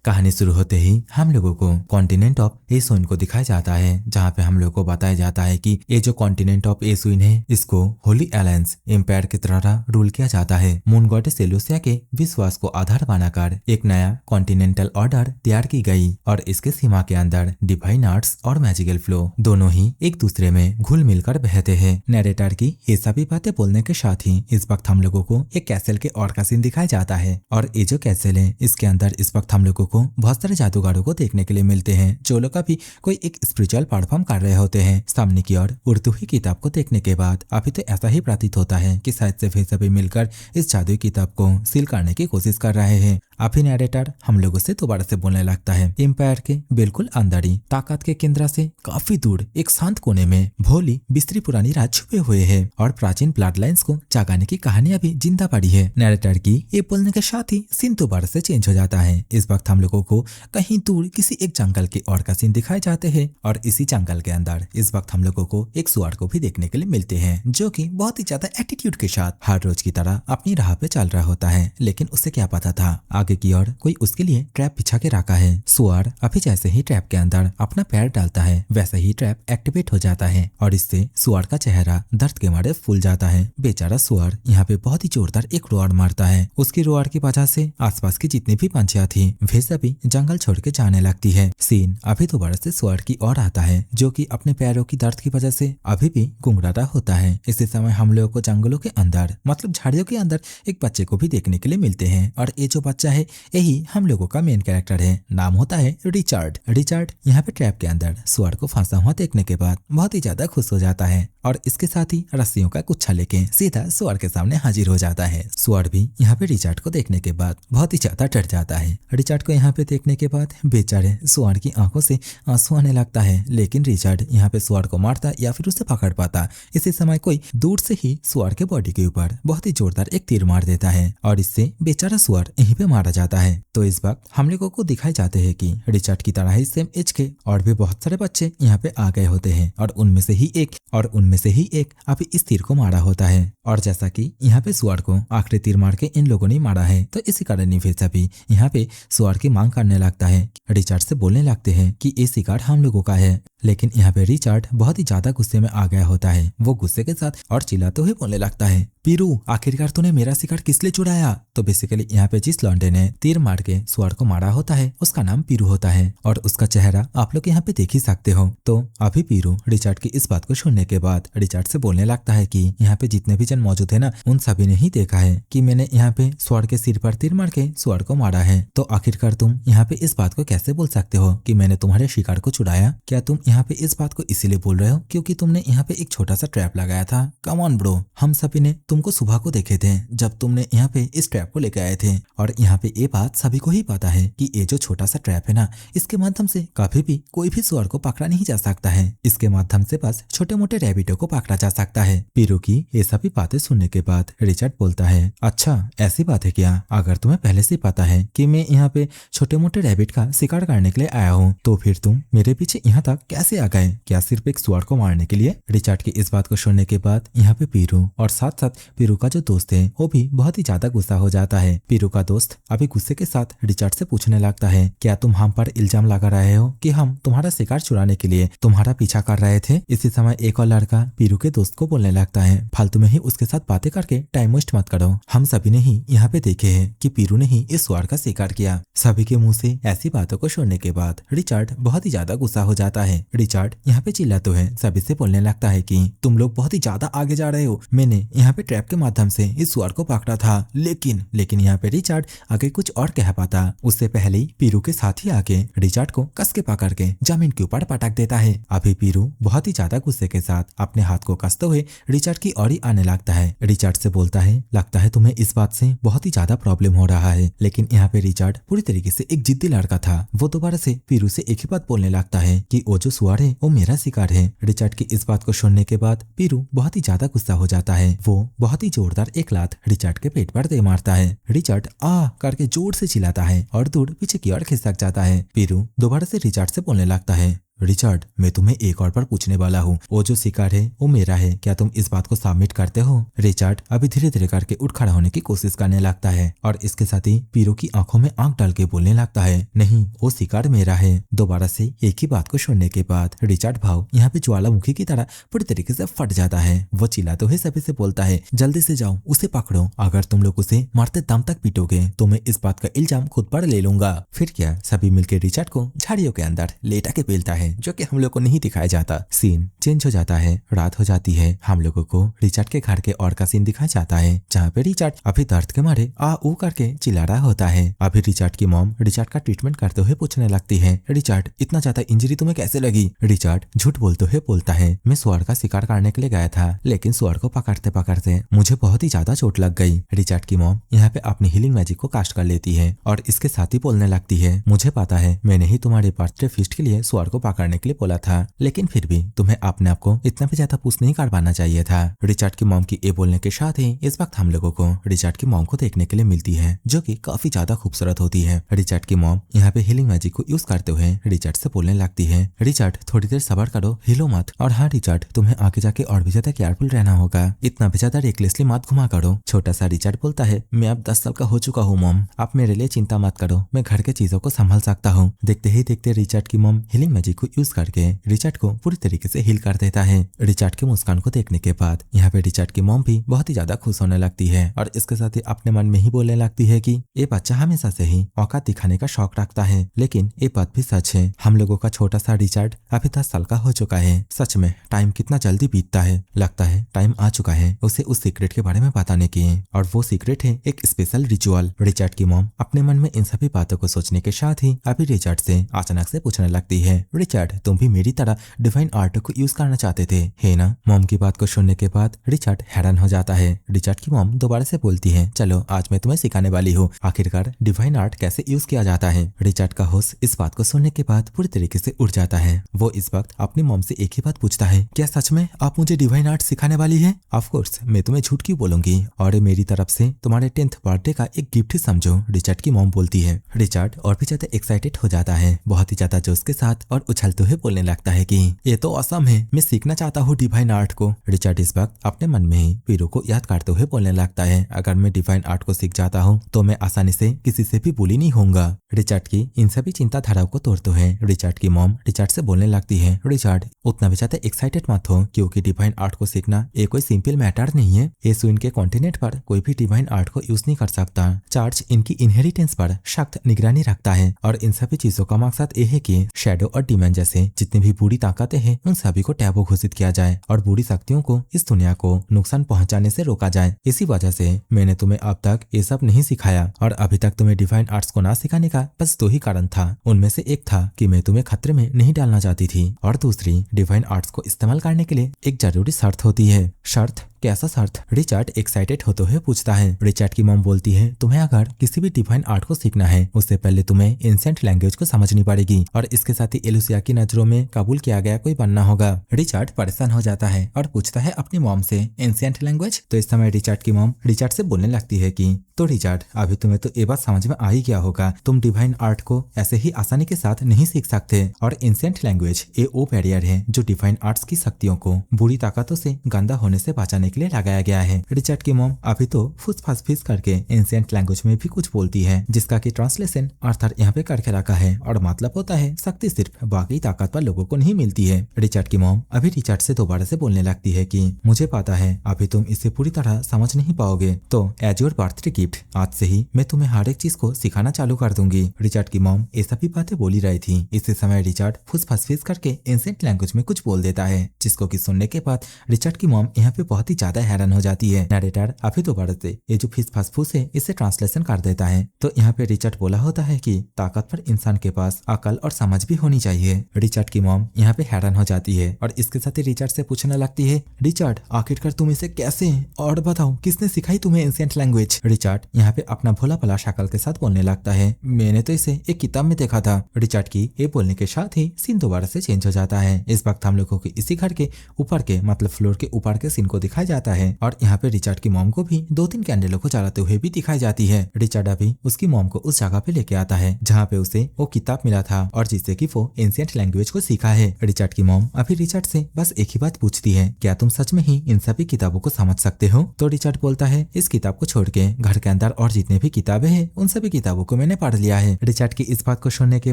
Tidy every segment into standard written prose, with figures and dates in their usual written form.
कहानी शुरू होते ही हम लोगों को कॉन्टिनेंट ऑफ एसुइन को दिखाया जाता है, जहाँ पे हम लोगों को बताया जाता है कि ये जो कॉन्टिनेंट ऑफ एसुइन है इसको होली अलायंस एम्पायर की तरह रूल किया जाता है। मून गॉडेस सेलुसिया के विश्वास को आधार बनाकर एक नया कॉन्टिनेंटल ऑर्डर तैयार की गई और इसके सीमा के अंदर डिवाइन आर्ट्स और मैजिकल फ्लो दोनों ही एक दूसरे में घुल मिलकर बहते हैं। नैरेटर की ये सभी बातें बोलने के साथ ही इस वक्त हम लोगों को एक कैसल के और का सीन दिखाया जाता है और ये जो कैसल है इसके अंदर इस वक्त हम लोगों को बहुत सारे जादूगरों को देखने के लिए मिलते हैं, जो लोग अभी कोई एक स्पिरिचुअल परफॉर्म कर रहे होते हैं। सामने की ओर उर्दू ही किताब को देखने के बाद अभी तो ऐसा ही प्रतीत होता है कि शायद से वे सभी मिलकर इस जादुई किताब को सील करने की कोशिश कर रहे हैं। अभी नैरेटर हम लोगों से दोबारा से बोलने लगता है, एम्पायर के बिल्कुल अंदर ही ताकत के केंद्र से काफी दूर एक शांत कोने में भोली बिस्तरी पुरानी राज छुपे हुए है और प्राचीन ब्लड लाइन्स को जगाने की कहानी अभी जिंदा पड़ी है। नैरेटर की ये बोलने के साथ ही सीन दोबारा से चेंज हो जाता है। इस वक्त हम लोगों को कहीं दूर किसी एक जंगल के और का सीन दिखाए जाते हैं और इसी जंगल के अंदर इस वक्त हम लोगों को एक सुअर को भी देखने के लिए मिलते हैं, जो कि बहुत ही ज्यादा एटीट्यूड के साथ हर रोज की तरह अपनी राह पे चल रहा होता है। लेकिन उसे क्या पता था आगे की ओर कोई उसके लिए ट्रैप बिछा के रखा है। सुअर अभी जैसे ही ट्रैप के अंदर अपना पैर डालता है वैसे ही ट्रैप एक्टिवेट हो जाता है और इससे सुअर का चेहरा दर्द के मारे फूल जाता है। बेचारा सुअर यहाँ पे बहुत ही जोरदार एक रोआर मारता है। उसकी रोआर की वजह से आसपास की जितनी भी पंछियां थी वे सभी जंगल छोड़ के जाने लगती है। सीन अभी दोबारा से सुअर की ओर आता है, जो कि अपने पैरों की दर्द की वजह से अभी भी गुंगराता होता है। इसी समय हम लोगों को जंगलों के अंदर मतलब झाड़ियों के अंदर एक बच्चे को भी देखने के लिए मिलते हैं और ये जो बच्चा है यही हम लोगों का मेन कैरेक्टर है। नाम होता है रिचर्ड। रिचर्ड यहाँ पे ट्रैप के अंदर सुअर को फंसा हुआ देखने के बाद बहुत ही ज्यादा खुश हो जाता है और इसके साथ ही रस्सियों का गुच्छा लेके सीधा सुअर के सामने हाजिर हो जाता है। सुअर भी यहाँ पे रिचर्ड को देखने के बाद बहुत ही ज्यादा डर जाता है। रिचर्ड को यहाँ पे देखने के बाद बेचारे सुअर की आंखों से आंसू आने लगता है, लेकिन रिचर्ड यहाँ पे सुअर को मारता या फिर उसे पकड़ पाता। इसी समय कोई दूर से ही सुअर के बॉडी के ऊपर बहुत ही जोरदार एक तीर मार देता है और इससे बेचारा सुअर यहीं पे मारा जाता है। तो इस वक्त हम लोगों को दिखाए जाते हैं कि रिचर्ड की तरह ही सेम एज के और भी बहुत सारे बच्चे यहाँ पे आ गए होते हैं और उनमें से ही एक अभी इस तीर को मारा होता है। और जैसा कि यहाँ पे सुअर को आखिरी तीर मार के इन लोगों ने मारा है, तो इसी कारण ही फिर सभी यहाँ पे सुअर की मांग करने लगता है। रिचर्ड से बोलने लगते हैं कि ये शिकार हम लोगों का है, लेकिन यहाँ पे रिचर्ड बहुत ही ज्यादा गुस्से में आ गया होता है। वो गुस्से के साथ और चिल्लाते हुए बोलने लगता है, पीरू आखिरकार तूने मेरा शिकार किस लिए चुराया? तो बेसिकली यहाँ पे जिस लौंडे ने तीर मार के सुअर को मारा होता है उसका नाम पीरू होता है और उसका चेहरा आप लोग यहाँ पे देख ही सकते हो। तो अभी पीरू रिचर्ड की इस बात को सुनने के बाद रिचर्ड से बोलने लगता है कि यहाँ पे जितने भी जन मौजूद है ना उन सभी ने ही देखा है कि मैंने यहाँ पे सुअर के सिर पर तीर मार के सुअर को मारा है। तो आखिरकार तुम यहाँ पे इस बात को कैसे बोल सकते हो कि मैंने तुम्हारे शिकार को चुराया? क्या तुम यहाँ पे इस बात को इसीलिए बोल रहे हो क्योंकि तुमने यहाँ पे एक छोटा सा ट्रैप लगाया था? कम ऑन ब्रो, हम सभी ने तुमको सुबह को देखे थे जब तुमने यहाँ पे इस ट्रैप को लेके आए थे और यहाँ पे ये बात सभी को ही पता है कि ये जो छोटा सा ट्रैप है ना इसके माध्यम से कभी भी कोई भी सुअर को पकड़ा नहीं जा सकता है। इसके माध्यम से बस छोटे मोटे रैबिटों को पकड़ा जा सकता है। पीरू की ये सभी बातें सुनने के बाद रिचर्ड बोलता है, अच्छा ऐसी बात है क्या? अगर तुम्हें पहले से पता है कि मैं यहाँ पे छोटे मोटे रैबिट का शिकार करने के लिए आया हूँ तो फिर तुम मेरे पीछे यहाँ तक कैसे आ गए? क्या सिर्फ एक सुअर को मारने के लिए? रिचर्ड की इस बात को सुनने के बाद यहाँ पे पीरू और साथ साथ पीरू का जो दोस्त है वो भी बहुत ही ज्यादा गुस्सा हो जाता है। पीरू का दोस्त अभी गुस्से के साथ रिचर्ड से पूछने लगता है, क्या तुम हम पर इल्जाम लगा रहे हो कि हम तुम्हारा शिकार चुराने के लिए तुम्हारा पीछा कर रहे थे? इसी समय एक और लड़का पीरू के दोस्त को बोलने लगता है, फालतू में ही उसके साथ बातें करके टाइम वेस्ट मत करो। हम सभी ने ही यहाँ पे देखे है कि पीरू ने ही इस सुअर का शिकार किया। सभी के मुंह से ऐसी बातों को सुनने के बाद रिचर्ड बहुत ही ज्यादा गुस्सा हो जाता है। रिचर्ड यहाँ पे चिल्लाते हुए सभी से बोलने लगता है कि तुम लोग बहुत ही ज्यादा आगे जा रहे हो। मैंने यहाँ पे ट्रैप के माध्यम से इस सुअर को पकड़ा था, लेकिन यहाँ पे रिचर्ड आगे कुछ और कह पाता उससे पहले ही पीरू के साथ ही आके रिचर्ड को कस के पकड़ के जमीन के ऊपर पटक देता है। अभी पीरू बहुत ही ज्यादा गुस्से के साथ अपने हाथ को कसते हुए रिचर्ड की ओर ही आने लगता है। रिचर्ड से बोलता है, लगता है तुम्हें इस बात से बहुत ही ज्यादा प्रॉब्लम हो रहा है। लेकिन यहाँ पे रिचर्ड पूरी तरीके से एक जिद्दी लड़का था। वो दोबारा से पीरू से एक ही बात बोलने लगता है कि वो जो सुअर है वो मेरा शिकार है। रिचर्ड की इस बात को सुनने के बाद पीरू बहुत ही ज्यादा गुस्सा हो जाता है। वो बहुत ही जोरदार एक लात रिचर्ड के पेट पर दे मारता है। रिचर्ड आ करके जोर से चिल्लाता है और दूर पीछे की ओर खिसक जाता है। पीरू दोबारा से रिचर्ड से बोलने लगता है, रिचर्ड, मैं तुम्हें एक और बार पूछने वाला हूँ, वो जो शिकार है वो मेरा है, क्या तुम इस बात को सबमिट करते हो? रिचर्ड अभी धीरे धीरे करके उठ खड़ा होने की कोशिश करने लगता है और इसके साथ ही पीरो की आंखों में आंख डाल के बोलने लगता है, नहीं, वो शिकार मेरा है। दोबारा से एक ही बात को सुनने के बाद रिचर्ड भाव यहाँ पे ज्वालामुखी की तरह पूरी तरीके से फट जाता है। वो चिल्लाते हुए सभी से बोलता है, जल्दी से जाओ, उसे पकड़ो, अगर तुम लोग उसे मारते दम तक पीटोगे तो मैं इस बात का इल्जाम खुद पर ले लूंगा। फिर क्या, सभी मिलकर रिचर्ड को झाड़ियों के अंदर लेटा के पेलता है, जो कि हम लोग को नहीं दिखाया जाता। सीन चेंज हो जाता है, रात हो जाती है। हम लोगों को रिचर्ड के घर के और का सीन दिखाया जाता है, जहाँ पे रिचर्ड अभी दर्द के मारे आ ऊ करके चिल्ला रहा होता है। अभी रिचर्ड की मॉम रिचर्ड का ट्रीटमेंट करते हुए पूछने लगती है, रिचर्ड इतना ज्यादा इंजरी तुम्हें कैसे लगी? रिचर्ड झूठ बोलते हुए बोलता है, मैं सुअर का शिकार करने के लिए गया था, लेकिन सुअर को पकड़ते पकड़ते मुझे बहुत ही ज्यादा चोट लग गई। रिचर्ड की मॉम यहाँ पे अपनी हीलिंग मैजिक को कास्ट कर लेती है और इसके साथ ही बोलने लगती है, मुझे पता है मैंने ही तुम्हारे बर्थडे फीस्ट के लिए सुअर को पकड़ने के लिए बोला था, लेकिन फिर भी तुम्हें अपने आप को इतना भी ज्यादा पुश नहीं कर पाना चाहिए था। रिचर्ड की मॉम की ये बोलने के साथ ही इस वक्त हम लोगों को रिचर्ड की मॉम को देखने के लिए मिलती है, जो कि काफी ज्यादा खूबसूरत होती है। रिचर्ड की मॉम यहाँ पे हीलिंग मैजिक को यूज करते हुए रिचर्ड से बोलने लगती है, रिचर्ड थोड़ी देर सब्र करो, हिलो मत, और हाँ रिचर्ड, तुम्हें आगे जाके और भी ज्यादा केयरफुल रहना होगा, इतना भी ज्यादा रेकलेसली मत घुमा करो। छोटा सा रिचर्ड बोलता है, मैं अब 10 साल का हो चुका हूँ मॉम, आप मेरे लिए चिंता मत करो, मैं घर के चीजों को संभाल सकता हूँ। देखते ही देखते रिचर्ड की मॉम हीलिंग मैजिक को यूज करके रिचर्ड को पूरी तरीके से हील कर देता है। रिचर्ड की मुस्कान को देखने के बाद यहाँ पे रिचर्ड की मॉम भी बहुत ही ज्यादा खुश होने लगती है और इसके साथ ही अपने मन में ही बोलने लगती है कि ये बच्चा हमेशा से ही औकात दिखाने का शौक रखता है, लेकिन ये बात भी सच है, हम लोगों का छोटा सा रिचर्ड अभी 10 साल का हो चुका है। सच में टाइम कितना जल्दी बीतता है, लगता है टाइम आ चुका है उसे उस सीक्रेट के बारे में बताने की, और वो सीक्रेट है एक स्पेशल रिचुअल। रिचर्ड की मॉम अपने मन में इन सभी बातों को सोचने के साथ ही अभी रिचर्ड से अचानक से पूछने लगती है, रिचर्ड तुम भी मेरी तरह डिवाइन आर्ट को यूज करना चाहते थे, है ना? मॉम की बात को सुनने के बाद रिचर्ड हैरान हो जाता है। रिचर्ड की मॉम दोबारा से बोलती है, चलो आज मैं तुम्हें सिखाने वाली हूँ आखिरकार डिवाइन आर्ट कैसे यूज किया जाता है। रिचर्ड का होश इस बात को सुनने के बाद पूरी तरीके से उड़ जाता है। वो इस वक्त अपनी मॉम से एक ही बात पूछता है, क्या सच में आप मुझे डिवाइन आर्ट सिखाने वाली है? ऑफ कोर्स मैं तुम्हें झूठ क्यों बोलूंगी, और मेरी तरफ से तुम्हारे 10th बर्थडे का एक गिफ्ट ही समझो, रिचर्ड की मॉम बोलती है। रिचर्ड और भी ज्यादा एक्साइटेड हो जाता है, बहुत ही ज्यादा जोश के साथ, और उछलते हुए बोलने लगता है कि ये तो असम है, मैं सीखना चाहता हूँ डिवाइन आर्ट को। रिचर्ड इस वक्त अपने मन में ही पीरो को याद करते हुए बोलने लगता है, अगर मैं डिवाइन आर्ट को सीख जाता हूँ तो मैं आसानी से किसी से भी बुली नहीं होऊंगा। रिचर्ड की इन सभी चिंताधाराओं को तोड़ते हुए रिचर्ड की मॉम रिचर्ड से बोलने लगती है, रिचर्ड उतना भी ज्यादा एक्साइटेड मत हो, क्योंकि डिवाइन आर्ट को सीखना ये कोई सिंपल मैटर नहीं है। एसुइन के कॉन्टिनेंट पर कोई भी डिवाइन आर्ट को यूज नहीं कर सकता। चर्च इनकी इनहेरिटेंस पर सख्त निगरानी रखता है, और इन सभी चीजों का मकसद ये है कि शैडो और डीमन जैसे जितनी भी बुरी ताकतें हैं उन सभी को टैबू घोषित किया जाए और बुरी शक्तियों को इस दुनिया को नुकसान पहुंचाने से रोका जाए। इसी वजह से मैंने तुम्हें अब तक ये सब नहीं सिखाया, और अभी तक तुम्हें डिवाइन आर्ट्स को ना सिखाने का बस 2 ही कारण था। उनमें से एक था कि मैं तुम्हें खतरे में नहीं डालना चाहती थी, और दूसरी डिवाइन आर्ट्स को इस्तेमाल करने के लिए एक जरूरी शर्त होती है। शर्त? कैसा शर्त? रिचर्ड एक्साइटेड होते हुए पूछता है। रिचर्ड की मॉम बोलती है, तुम्हें अगर किसी भी डिवाइन आर्ट को सीखना है उससे पहले तुम्हें एंशिएंट लैंग्वेज को समझनी पड़ेगी, और इसके साथ ही एलुसिया की नजरों में कबूल किया गया कोई बनना होगा। रिचर्ड परेशान हो जाता है और पूछता है अपनी मॉम से, एंशिएंट लैंग्वेज? तो इस समय रिचर्ड की मॉम रिचर्ड से बोलने लगती है कि तो रिचर्ड अभी तुम्हें तो ये बात समझ में आ ही गया होगा, तुम डिवाइन आर्ट को ऐसे ही आसानी के साथ नहीं सीख सकते, और एंशिएंट लैंग्वेज ये वो बैरियर है जो डिवाइन आर्ट्स की शक्तियों को बुरी ताकतों से गंदा होने से बचाने के लिए लगाया गया है। रिचर्ड की मॉम अभी तो फुस करके एंशिएंट लैंग्वेज में भी कुछ बोलती है, जिसका की ट्रांसलेशन आर्थर यहाँ पे करके रखा है, और मतलब होता है शक्ति सिर्फ बाकी ताकतवर लोगों को नहीं मिलती है। रिचर्ड की मॉम अभी रिचर्ड से दोबारा से बोलने लगती है कि मुझे पता है अभी तुम इसे पूरी तरह समझ नहीं पाओगे, तो एज योर बर्थडे गिफ्ट आज से ही मैं तुम्हें हर एक चीज को सिखाना चालू कर दूंगी। रिचर्ड की मॉम ये सभी बातें बोली रही थी। इसी समय रिचर्ड फुस करके एंशिएंट लैंग्वेज में कुछ बोल देता है, जिसको कि सुनने के बाद रिचर्ड की मॉम यहाँ पे बहुत ही ज्यादा हैरान हो जाती है। नरेटर अभी दोबारा से ये जो फुस है इसे ट्रांसलेशन कर देता है। तो यहाँ पे रिचर्ड बोला होता है कि ताकतवर इंसान के पास अकल और समझ भी होनी चाहिए। रिचर्ड की मॉम यहाँ पे हैरान हो जाती है और इसके साथ ही रिचर्ड से पूछने लगती है, रिचर्ड आखिरकार तुम इसे कैसे, और बताओ किसने सिखाई तुम्हें एंशिएंट लैंग्वेज? रिचर्ड यहाँ पे अपना भोला भला शक्ल के साथ बोलने लगता है, मैंने तो इसे एक किताब में देखा था। रिचर्ड की ये बोलने के साथ ही सीन दोबारा से चेंज हो जाता है। इस वक्त हम लोगों को इसी घर के ऊपर के मतलब फ्लोर के ऊपर के सीन को दिखाया दिखाया जाता है और यहाँ पे रिचर्ड की मॉम को भी 2-3 कैंडलों को जलाते हुए भी दिखाई जाती है। रिचर्ड अभी उसकी मॉम को उस जगह पे लेके आता है जहाँ पे उसे वो किताब मिला था और जिससे कि वो एंशिएंट लैंग्वेज को सीखा है। रिचर्ड की मॉम अभी रिचर्ड से बस एक ही बात पूछती है, क्या तुम सच में ही इन सभी किताबों को समझ सकते हो? तो रिचर्ड बोलता है, इस किताब को छोड़ के घर के अंदर और जितने भी किताबें हैं उन सभी किताबों को मैंने पढ़ लिया है। रिचर्ड की इस बात को सुनने के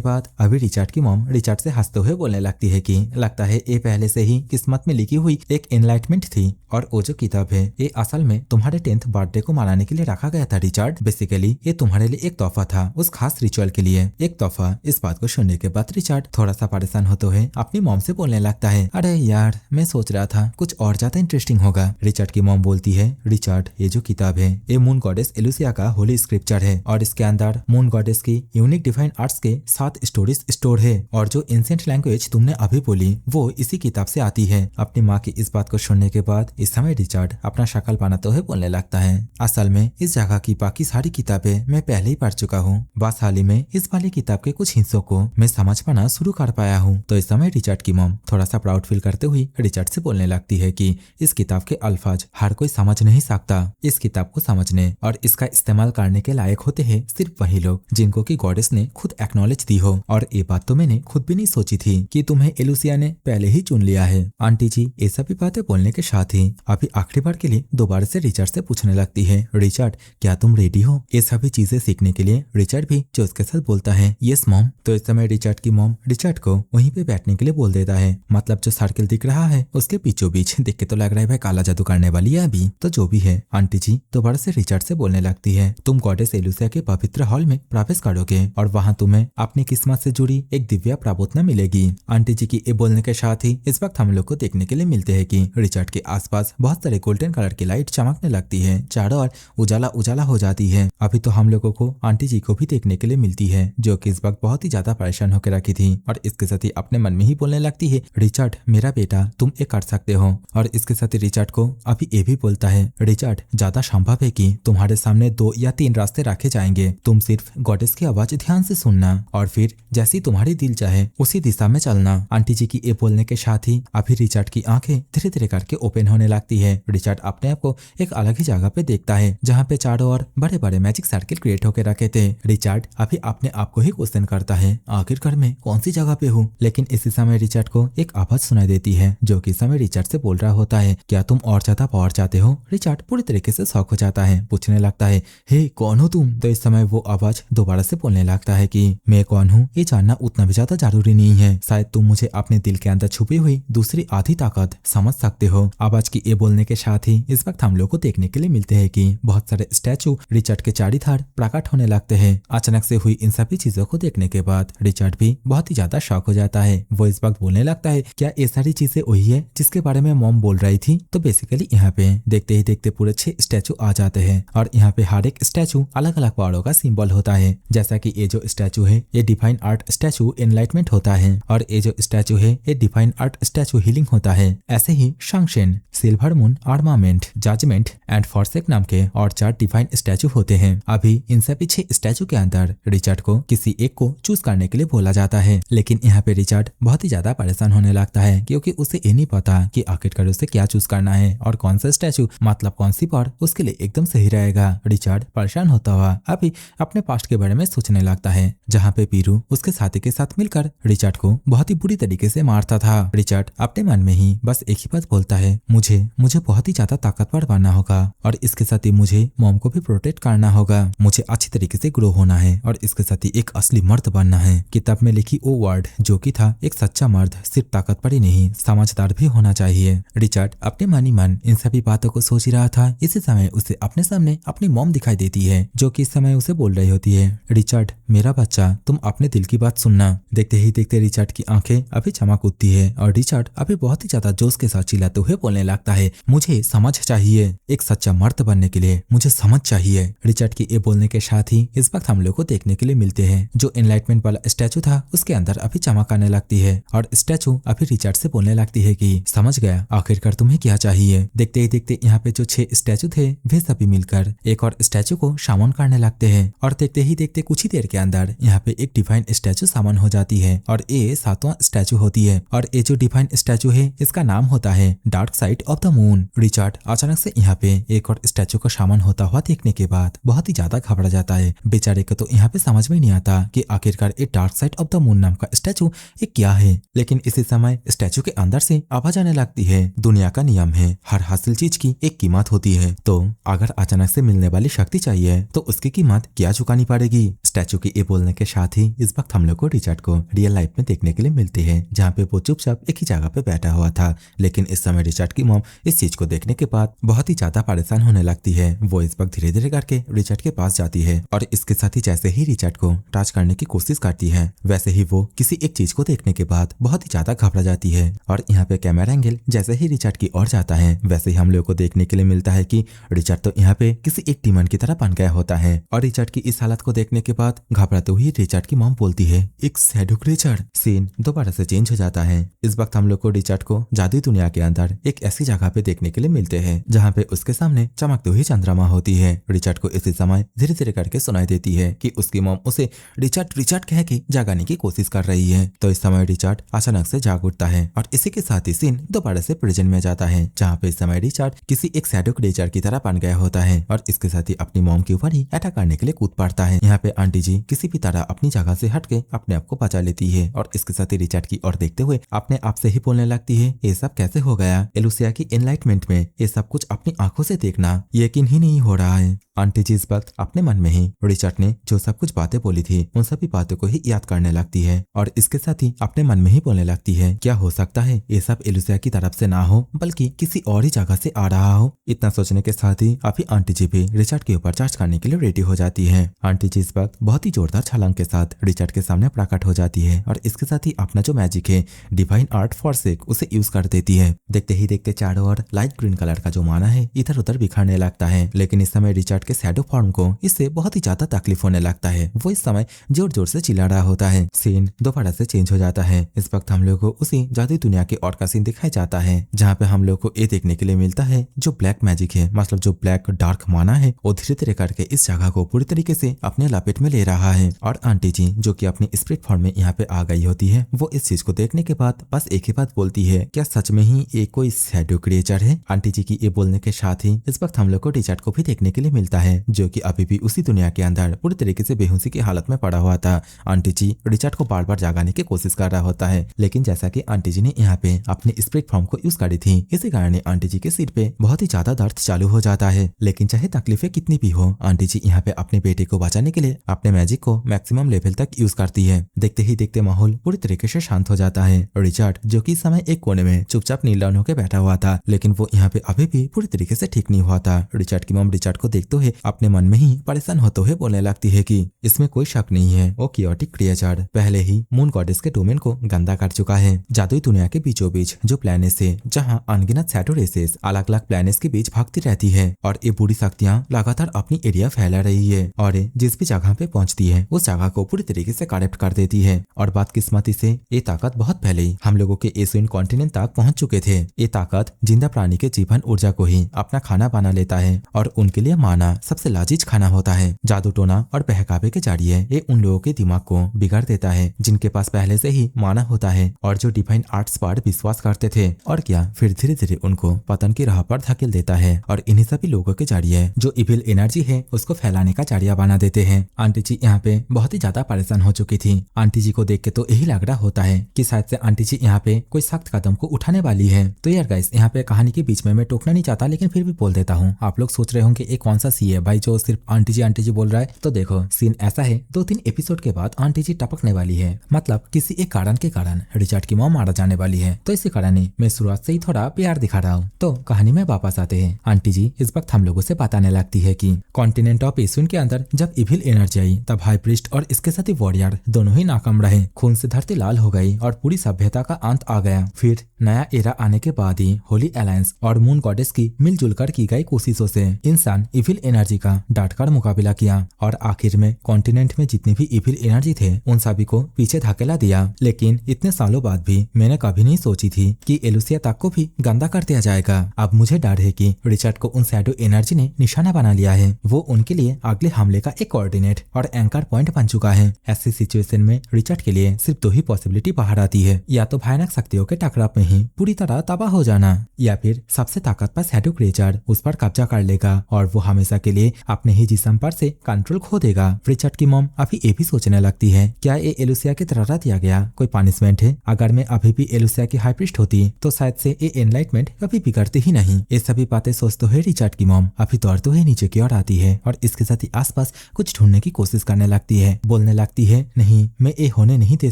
बाद अभी रिचर्ड की मॉम रिचर्ड से हंसते हुए बोलने लगती है कि लगता है ये पहले से ही किस्मत में लिखी हुई एक एनलाइटमेंट थी और वो जो किताब है ये असल में तुम्हारे 10th बर्थडे को मनाने के लिए रखा गया था रिचर्ड। बेसिकली ये तुम्हारे लिए एक तोहफा था उस खास रिचुअल के लिए, एक तोहफा। इस बात को सुनने के बाद रिचर्ड थोड़ा सा परेशान होते हुए अपनी मॉम से बोलने लगता है, अरे यार मैं सोच रहा था कुछ और ज्यादा इंटरेस्टिंग होगा। रिचर्ड की मॉम बोलती है, रिचर्ड ये जो किताब है ये मून गॉडेस एलुसिया का होली स्क्रिप्चर है और इसके अंदर मून गॉडेस की यूनिक डिवाइन आर्ट्स के 7 स्टोरीज स्टोर है और जो एंशिएंट लैंग्वेज तुमने अभी बोली वो इसी किताब से आती है। अपनी माँ की इस बात को सुनने के बाद इस समय रिचर्ड अपना शक्ल बनाते हुए बोलने लगता है, असल में इस जगह की बाकी सारी किताबें मैं पहले ही पढ़ चुका हूँ, बस हाल ही में इस वाली किताब के कुछ हिस्सों को मैं समझ पाना शुरू कर पाया हूँ। तो इस समय रिचर्ड की मॉम थोड़ा सा प्राउड फील करते हुए रिचर्ड से बोलने लगती है कि इस किताब के अल्फाज हर कोई समझ नहीं सकता। इस किताब को समझने और इसका इस्तेमाल करने के लायक होते हैं सिर्फ वही लोग जिनको की गॉडेस ने खुद एक्नॉलेज दी हो। और ये बात तो मैंने खुद भी नहीं सोची थी कि तुम्हें एलुसिया ने पहले ही चुन लिया है। आंटी जी ये सभी बातें बोलने के साथ ही अभी आखिरी बार के लिए दोबारा से रिचर्ड से पूछने लगती है, रिचर्ड क्या तुम रेडी हो ये सभी चीजें सीखने के लिए? रिचर्ड भी जो उसके साथ बोलता है, यस मॉम। तो इस समय रिचर्ड की मॉम रिचर्ड को वहीं पे बैठने के लिए बोल देता है, मतलब जो सर्किल दिख रहा है उसके बीचों बीच देख के तो लग रहा है भाई काला जादू करने वाली है अभी। तो जो भी है आंटी जी दोबारा से रिचर्ड से बोलने लगती है, तुम गॉडेस एलुसिया के पवित्र हॉल में प्रवेश करोगे और वहाँ तुम्हें अपनी किस्मत से जुड़ी एक दिव्य प्रबोधना मिलेगी। आंटी जी की ये बोलने के साथ ही इस वक्त हम लोग को देखने के लिए मिलते हैं कि रिचर्ड के आसपास बहुत सारे गोल्डन कलर की लाइट चमकने लगती है, चारों ओर उजाला उजाला हो जाती है। अभी तो हम लोगों को आंटी जी को भी देखने के लिए मिलती है जो कि इस वक्त बहुत ही ज्यादा परेशान होकर रखी थी और इसके साथ ही अपने मन में ही बोलने लगती है, रिचर्ड मेरा बेटा तुम ये कर सकते हो। और इसके साथ ही रिचर्ड को अभी ये भी बोलता है, रिचर्ड ज्यादा संभव है कि तुम्हारे सामने 2 या 3 रास्ते रखे जाएंगे, तुम सिर्फ गॉडेस की आवाज ध्यान से सुनना और फिर जैसी तुम्हारी दिल चाहे उसी दिशा में चलना। आंटी जी की ये बोलने के साथ ही अभी रिचर्ड की आंखें धीरे धीरे करके ओपन होने लगती है। रिचर्ड अपने आप को एक अलग ही जगह पे देखता है जहाँ पे चारों ओर बड़े बड़े मैजिक सर्किल क्रिएट होकर रखे थे। रिचर्ड अभी अपने आप को ही क्वेश्चन करता है, आखिरकार मैं कौन सी जगह पे हूँ? लेकिन इसी समय रिचर्ड को एक आवाज सुनाई देती है जो कि समय रिचर्ड से बोल रहा होता है, क्या तुम और ज्यादा पावर चाहते हो? रिचर्ड पूरी तरीके से शॉक हो जाता है, पूछने लगता है, हे कौन हो तुम? तो इस समय वो आवाज दोबारा से बोलने लगता है कि मैं कौन हूँ ये जानना उतना भी ज्यादा जरूरी नहीं है, शायद तुम मुझे अपने दिल के अंदर छुपी हुई दूसरी आधी ताकत समझ सकते हो। आवाज की ये बोलने के साथ ही इस वक्त हम लोग को देखने के लिए मिलते हैं कि बहुत सारे स्टैचू रिचर्ड के चारीधार प्रकट होने लगते हैं। अचानक से हुई इन सभी चीजों को देखने के बाद रिचर्ड भी बहुत ही ज्यादा शॉक हो जाता है। वो इस वक्त बोलने लगता है, क्या ये सारी चीजें वही है जिसके बारे में मॉम बोल रही थी? तो बेसिकली यहाँ पे देखते ही देखते पूरे 6 स्टैचू आ जाते हैं और यहाँ पे हर एक स्टैचू अलग अलग पावरों का सिंबल होता है। जैसा कि ये जो स्टैचू है ये डिवाइन आर्ट स्टैचू एनलाइटमेंट होता है और ये जो स्टैचू है ये डिवाइन आर्ट स्टैचू हीलिंग होता है। ऐसे ही sanction, silver moon, armament, judgement and forsake नाम के और 4 डिवाइन स्टैचू होते हैं। अभी इन सभी 6 स्टैचू के अंदर रिचर्ड को किसी एक को चूज करने के लिए बोला जाता है, लेकिन यहाँ पे रिचर्ड बहुत ही ज्यादा परेशान होने लगता है क्योंकि उसे ये नहीं पता कि आखिरकार उसे क्या चूज करना है और कौन सा स्टैचू मतलब कौन सी पावर उसके लिए एकदम सही रहेगा। रिचर्ड परेशान होता हुआ अभी अपने पास्ट के बारे में सोचने लगता है जहाँ पे पीरू उसके साथी के साथ मिलकर रिचर्ड को बहुत ही बुरी तरीके से मारता था। रिचर्ड अपने मन में ही बस एक ही बात बोलता है, मुझे बहुत ही ज्यादा ताकतवर बनना होगा और इसके साथ ही मुझे मॉम को भी प्रोटेक्ट करना होगा, मुझे अच्छी तरीके से ग्रो होना है और इसके साथ ही एक असली मर्द बनना है। किताब में लिखी वो वर्ड जो कि था एक सच्चा मर्द सिर्फ ताकतवर ही नहीं समझदार भी होना चाहिए। रिचर्ड अपने मन ही मन इन सभी बातों को सोच ही रहा था। इसी समय उसे अपने सामने अपनी मॉम दिखाई देती है जो कि इस समय उसे बोल रही होती है, रिचर्ड मेरा बच्चा तुम अपने दिल की बात सुनना। देखते ही देखते रिचर्ड की आंखें अभी चमक उठती है और रिचर्ड अभी बहुत ही ज्यादा जोश के साथ चिल्लाते हुए बोलने लगता है, मुझे समझ चाहिए, एक सच्चा मर्द बनने के लिए मुझे समझ चाहिए। रिचर्ड की ये बोलने के साथ ही इस वक्त हम लोग को देखने के लिए मिलते हैं जो एनलाइटमेंट वाला स्टैचू था उसके अंदर अभी चमक आने लगती है और स्टैचू अभी रिचर्ड से बोलने लगती है कि समझ गया, आखिरकार तुम्हें क्या चाहिए। देखते ही देखते यहाँ पे जो 6 स्टैचू थे वे सभी मिलकर एक और स्टैचू को शामन करने लगते हैं और देखते ही देखते कुछ ही देर के अंदर यहाँ पे एक डिवाइन स्टैचू सामन हो जाती है और ये 7वां स्टैचू होती है और ये जो डिवाइन स्टैचू है इसका नाम होता है dark side of the moon. Richard अचानक से यहाँ पे एक और स्टैचू का सामान होता हुआ देखने के बाद बहुत ही ज्यादा घबरा जाता है। बेचारे को तो यहाँ पे समझ में नहीं आता कि आखिरकार ये dark side of the moon नाम का स्टैचू ये क्या है। लेकिन इसी समय स्टैचू के अंदर से आवाज आने लगती है, दुनिया का नियम है, हर हासिल चीज की एक कीमत होती है, तो अगर अचानक से मिलने वाली शक्ति चाहिए तो उसकी कीमत क्या चुकानी पड़ेगी। स्टैचू के ये बोलने के साथ ही इस वक्त हम लोग को रिचर्ड को रियल लाइफ में देखने के लिए मिलती है, जहाँ पे वो चुपचाप एक ही जगह पे बैठा हुआ था। लेकिन इस समय रिचर्ड की मॉम इस चीज को देखने के बाद बहुत ही ज्यादा परेशान होने लगती है। वो इस वक्त धीरे धीरे करके रिचर्ड के पास जाती है और इसके साथ ही जैसे ही रिचर्ड को टच करने की कोशिश करती है, वैसे ही वो किसी एक चीज को देखने के बाद बहुत ही ज्यादा घबरा जाती है। और यहाँ पे कैमरा एंगल जैसे ही रिचर्ड की ओर जाता है, वैसे ही हम लोग को देखने के लिए मिलता है कि रिचर्ड तो यहाँ पे किसी एक डीमन की तरह बन गया होता है। और रिचर्ड की इस हालत को देखने के बाद घबराते हुए रिचर्ड की मॉम बोलती है, एक शैडो क्रीचर। सीन दोबारा से चेंज हो जाता है। इस वक्त हम लोग को रिचर्ड को जादुई दुनिया के अंदर एक ऐसी जगह पे देखने के लिए मिलते हैं जहाँ पे उसके सामने चमकती हुई चंद्रमा होती है। रिचर्ड को इसी समय धीरे धीरे करके सुनाई देती है कि उसकी मॉम उसे रिचर्ड रिचर्ड कह के जगाने की कोशिश कर रही है। तो इस समय रिचर्ड अचानक से जाग उठता है और इसी के साथ ही सीन दोबारा से प्रेजेंट में जाता है, जहाँ पे इस समय रिचर्ड किसी एक शैडो क्रीचर की तरह बन गया होता है और इसके साथ ही अपनी मॉम के ऊपर ही अटैक करने के लिए कूद पड़ता है। यहाँ पे आंटी जी किसी भी तरह अपनी जगह से हटके अपने आप को बचा लेती है और इसके साथ ही रिचर्ड की ओर देखते हुए अपने आप से ही बोलने लगती है, ये सब कैसे हो गया? एलुसिया की एनलाइटमेंट में ये सब कुछ अपनी आंखों से देखना यकीन ही नहीं हो रहा है। आंटी जी इस वक्त अपने मन में ही रिचर्ड ने जो सब कुछ बातें बोली थी उन सभी बातों को ही याद करने लगती है और इसके साथ ही अपने मन में ही बोलने लगती है, क्या हो सकता है ये सब एलुसिया की तरफ से ना हो बल्कि किसी और ही जगह से आ रहा हो। इतना सोचने के साथ ही अभी आंटी जी भी रिचर्ड के ऊपर चार्ज करने के लिए रेडी हो जाती है। आंटी जी इस वक्त बहुत ही जोरदार छलांग के साथ रिचर्ड के सामने प्रकट हो जाती है और इसके साथ ही अपना जो मैजिक है डिवाइन आर्ट फॉर्सेक उसे यूज कर देती है। देखते ही देखते चारों ओर लाइट ग्रीन कलर का जो माना है इधर उधर बिखरने लगता है। लेकिन इस समय रिचर्ड के शैडो फॉर्म को इससे बहुत ही ज्यादा तकलीफ होने लगता है। वो इस समय जोर जोर से चिल्ला रहा होता है। सीन दोबारा से चेंज हो जाता है। इस वक्त हम लोग को उसी जादुई दुनिया के और का सीन दिखाया जाता है, जहाँ पे हम लोग को ये देखने के लिए मिलता है जो ब्लैक मैजिक है, मतलब जो ब्लैक डार्क माना है वो धीरे धीरे करके इस जगह को पूरी तरीके से अपने लपेट में ले रहा है। और आंटी जी जो कि अपनी स्पिरिट फॉर्म में यहाँ पे आ गई होती है, वो इस चीज को देखने के बाद बस एक ही बात बोलती है, क्या सच में ही ये कोई शैडो क्रिएचर है? आंटी जी की ये बोलने के साथ ही इस वक्त हम लोग को रिचर्ड को भी देखने के लिए मिलता है, जो कि अभी भी उसी दुनिया के अंदर पूरी तरीके से बेहोशी की हालत में पड़ा हुआ था। आंटी जी रिचर्ड को बार बार जगाने की कोशिश कर रहा होता है, लेकिन जैसा कि आंटी जी ने यहाँ पे अपनी स्पिरिट फॉर्म को यूज करी थी, इसी कारण आंटी जी के सिर पे बहुत ही ज्यादा दर्द चालू हो जाता है। लेकिन चाहे तकलीफें कितनी भी हो, आंटी जी यहाँ पे अपने बेटे को बचाने के लिए अपने मैजिक को मैक्सिमम लेवल तक यूज करती है। देखते ही देखते माहौल पूरी तरीके से शांत हो जाता है। रिचर्ड जो कि इस समय एक कोने में चुपचाप नील डाउन होकर बैठा हुआ था, लेकिन वो यहाँ पे अभी भी पूरी तरीके से ठीक नहीं हुआ था। रिचर्ड की मॉम रिचर्ड को देखते हुए अपने मन में ही परेशान होते हुए बोलने लगती है कि इसमें कोई शक नहीं है, वो कियोटिक क्रिएचर पहले ही मून गॉडेस के डोमेन को गंदा कर चुका है। जादुई दुनिया के बीचों बीच जो प्लैनेट्स है, जहाँ अनगिनत शैडो रेसेस अलग अलग प्लैनेट्स के बीच भागती रहती है और ये बुरी शक्तियाँ लगातार अपनी एरिया फैला रही है और जिस भी जगह पे पहुंचती है उस जगह को पूरी तरीके से करप्ट कर देती है। और बदकिस्मती से ये ताकत बहुत पहले ही हम लोगों के एसुइन कॉन्टिनेंट तक पहुंच चुके थे। ये ताकत जिंदा प्राणी के जीवन ऊर्जा को ही अपना खाना बना लेता है और उनके लिए माना सबसे लाजीज खाना होता है। जादू टोना और बहकावे के जरिए ये उन लोगों के दिमाग को बिगाड़ देता है जिनके पास पहले से ही माना होता है और जो डिवाइन आर्ट्स पर विश्वास करते थे, और क्या फिर धीरे धीरे उनको पतन की राह पर धकेल देता है और इन्हीं सभी लोगों के जरिए जो इविल एनर्जी है उसको फैलाने का जरिया बना देते हैं। आंटी जी यहाँ पे बहुत ही ज्यादा परेशान हो चुकी थी। आंटी जी को देख के तो यही लग रहा होता है कि शायद से आंटी जी यहाँ पे कोई सख्त कदम को उठाने वाली है। तो यार गाइस, यहाँ पे कहानी के बीच में मैं टोकना नहीं चाहता, लेकिन फिर भी बोल देता हूँ। आप लोग सोच रहे होंगे ये कौन सा सी है भाई जो सिर्फ आंटी जी बोल रहा है। तो देखो सीन ऐसा है, 2-3 एपिसोड के बाद आंटी जी टपकने वाली है, मतलब किसी एक कारण के कारण रिचर्ड की मॉम मारा जाने वाली है। तो इसी कारण ही मैं शुरुआत से ही थोड़ा प्यार दिखा रहा हूँ। तो कहानी में वापस आते हैं। आंटी जी इस वक्त हम लोगों से बताने लगती है कि कॉन्टिनेंट ऑफ एसुइन के अंदर जब इविल एनर्जी आई तब हाई प्रीस्ट और इसके साथ ही वॉरियर दोनों ही नाकाम रहे। खून से धरती लाल हो गई और पूरी सभ्यता का अंत आ गया। फिर नया एरा आने के बाद ही होली अलायंस और मून गॉडेस की मिलजुल कर की गई कोशिशों से इंसान इविल एनर्जी का डटकर मुकाबला किया और आखिर में कॉन्टिनेंट में जितने भी इविल एनर्जी थे उन सभी को पीछे धकेला दिया। लेकिन इतने सालों बाद भी मैंने कभी नहीं सोची थी कि एलुसिया तक को भी गंदा कर दिया जाएगा। अब मुझे डर है कि रिचर्ड को उन शैडो एनर्जी ने निशाना बना लिया है। वो उनके लिए अगले हमले का एक कोऑर्डिनेट और एंकर पॉइंट बन चुका है। ऐसी सिचुएशन में रिचर्ड के लिए सिर्फ 2 ही पॉसिबिलिटी बाहर आती है, या तो भयानक शक्तियों के टकराव में ही पूरी तरह तबाह हो जाना, या या फिर सबसे ताकतवर शैडो क्रिएचर उस पर कब्जा कर लेगा और वो हमेशा के लिए अपने ही जिस्म पर से कंट्रोल खो देगा। रिचर्ड की मॉम अभी ये भी सोचने लगती है, क्या ये एलुसिया की तरह दिया गया कोई पनिशमेंट है? अगर मैं अभी भी एलुसिया की हाई प्रीस्ट होती तो शायद से ये एनलाइटमेंट कभी बिगड़ती ही नहीं। ये सभी बातें सोचते हुए रिचर्ड की मॉम अभी दौड़ते हुए नीचे की ओर आती है और इसके साथ ही आसपास कुछ ढूंढने की कोशिश करने लगती है। बोलने लगती है, नहीं, मैं ये होने नहीं दे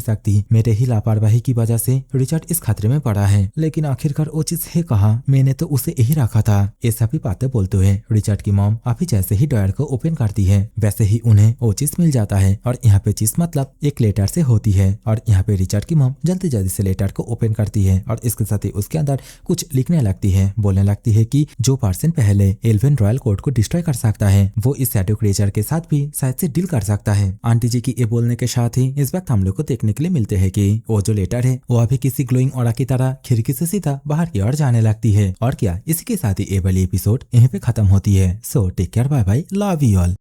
सकती, मेरे ही लापरवाही की वजह से रिचर्ड इस खतरे में पड़ा है। लेकिन आखिरकार वो चीज है कहाँ, मैंने तो उसे यही रखा था। ये सभी बातें बोलते हुए रिचर्ड की मॉम अभी जैसे ही ड्रॉयर को ओपन करती है वैसे ही उन्हें वो चीज मिल जाता है और यहाँ पे चीज मतलब एक लेटर से होती है। और यहाँ पे रिचर्ड की मॉम जल्दी जल्दी से लेटर को ओपन करती है और इसके साथ ही उसके अंदर कुछ लिखने लगती है। बोलने लगती है कि जो पर्सन पहले एल्वेन रॉयल कोर्ट को डिस्ट्रॉय कर सकता है वो इस शैडो क्रिएचर के साथ भी शायद से डील कर सकता है। आंटी जी की ये बोलने के साथ ही इस वक्त हम लोग को देखने के लिए मिलते हैं कि वो जो लेटर है वो अभी किसी ग्लोइंग ऑरा की तरह खिड़की से सीधा बाहर की ओर जाने लगती है। और क्या, इसी के साथ ही ये वाली एपिसोड यहीं पे खत्म होती है। So take care, bye bye, love you all.